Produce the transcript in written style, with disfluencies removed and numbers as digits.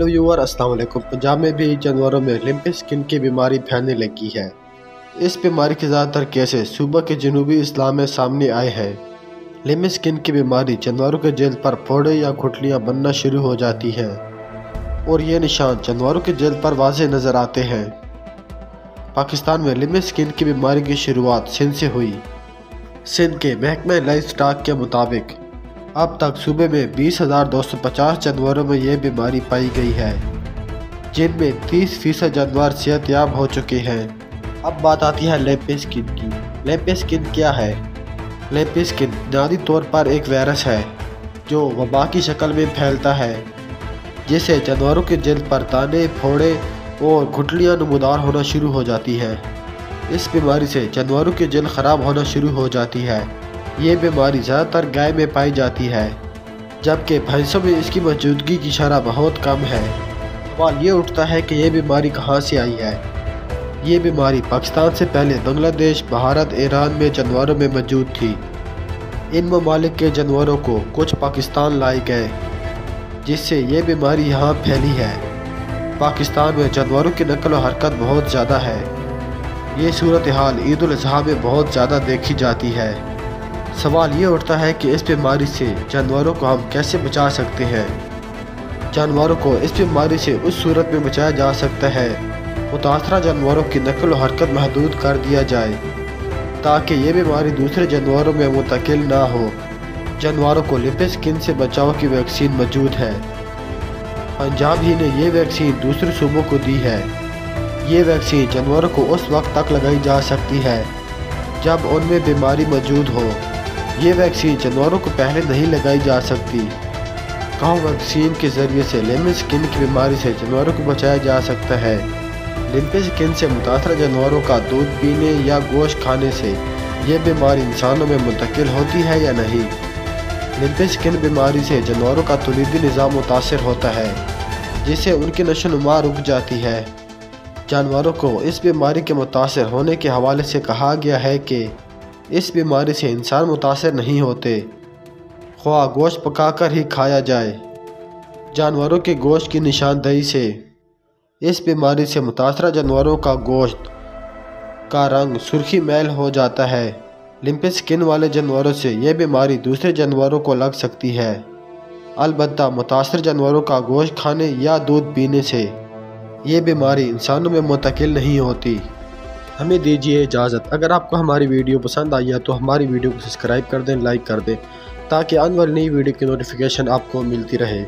Hello viewer, अस्सलाम वालेकुम। पंजाब में भी जानवरों में लिम्पी स्किन की बीमारी फैलने लगी है। इस बीमारी के ज़्यादातर केसेस सूबा के जनूबी इस्लाम में सामने आए हैं। लिम्पी स्किन की बीमारी जानवरों के जल्द पर फोड़े या गुठलियाँ बनना शुरू हो जाती हैं और ये निशान जानवरों के जल्द पर वाज़ेह नज़र आते हैं। पाकिस्तान में लिम्पी स्किन की बीमारी की शुरुआत सिंध से हुई। सिंध के महकमा लाइफ स्टॉक के मुताबिक अब तक सूबे में 20,250 जानवरों में यह बीमारी पाई गई है, जिनमें 30% जानवर सेहतयाब हो चुके हैं। अब बात आती है लिम्पी स्किन की। लिम्पी स्किन क्या है? लिम्पी स्किन बुनियादी तौर पर एक वायरस है जो वबा की शक्ल में फैलता है, जिससे जानवरों के जल्द पर दाने, फोड़े और गुठलियाँ नमूदार होना शुरू हो जाती हैं। इस बीमारी से जानवरों की जल्द ख़राब होना शुरू हो जाती है। ये बीमारी ज़्यादातर गाय में पाई जाती है, जबकि भैंसों में इसकी मौजूदगी की शरह बहुत कम है। सवाल ये उठता है कि यह बीमारी कहाँ से आई है। ये बीमारी पाकिस्तान से पहले बांग्लादेश, भारत, ईरान में जानवरों में मौजूद थी। इन ममालिक के जानवरों को कुछ पाकिस्तान लाए गए, जिससे ये बीमारी यहाँ फैली है। पाकिस्तान में जानवरों की नकल व हरकत बहुत ज़्यादा है। ये सूरत हाल ईद उल अज़हा में बहुत ज़्यादा देखी जाती है। सवाल ये उठता है कि इस बीमारी से जानवरों को हम कैसे बचा सकते हैं। जानवरों को इस बीमारी से उस सूरत में बचाया जा सकता है मुतासरा जानवरों की नकल व हरकत महदूद कर दिया जाए, ताकि ये बीमारी दूसरे जानवरों में मुंतकिल ना हो। जानवरों को लिम्पी स्किन से बचाव की वैक्सीन मौजूद है। पंजाब ही ने ये वैक्सीन दूसरे सूबों को दी है। ये वैक्सीन जानवरों को उस वक्त तक लगाई जा सकती है जब उनमें बीमारी मौजूद हो। ये वैक्सीन जानवरों को पहले नहीं लगाई जा सकती। वैक्सीन के ज़रिए से लिम्पी स्किन की बीमारी से जानवरों को बचाया जा सकता है। लिम्पी स्किन से मुतासरा जानवरों का दूध पीने या गोश्त खाने से यह बीमारी इंसानों में मुंतकिल होती है या नहीं। लिम्पी स्किन बीमारी से जानवरों का तौलीदी निज़ाम मुतासर होता है, जिससे उनकी नशोनुमा रुक जाती है। जानवरों को इस बीमारी के मुतासर होने के हवाले से कहा गया है कि इस बीमारी से इंसान मुतासर नहीं होते, ख्वाह गोश्त पकाकर ही खाया जाए। जानवरों के गोश्त की निशानदही से इस बीमारी से मुतासरा जानवरों का गोश्त का रंग सुर्खी मैल हो जाता है। लिम्पी स्किन वाले जानवरों से यह बीमारी दूसरे जानवरों को लग सकती है। अलबत्ता मुतासर जानवरों का गोश्त खाने या दूध पीने से ये बीमारी इंसानों में मुंतकिल नहीं होती। हमें दीजिए इजाज़त। अगर आपको हमारी वीडियो पसंद आई है तो हमारी वीडियो को सब्सक्राइब कर दें, लाइक कर दें, ताकि आने वाली नई वीडियो की नोटिफिकेशन आपको मिलती रहे।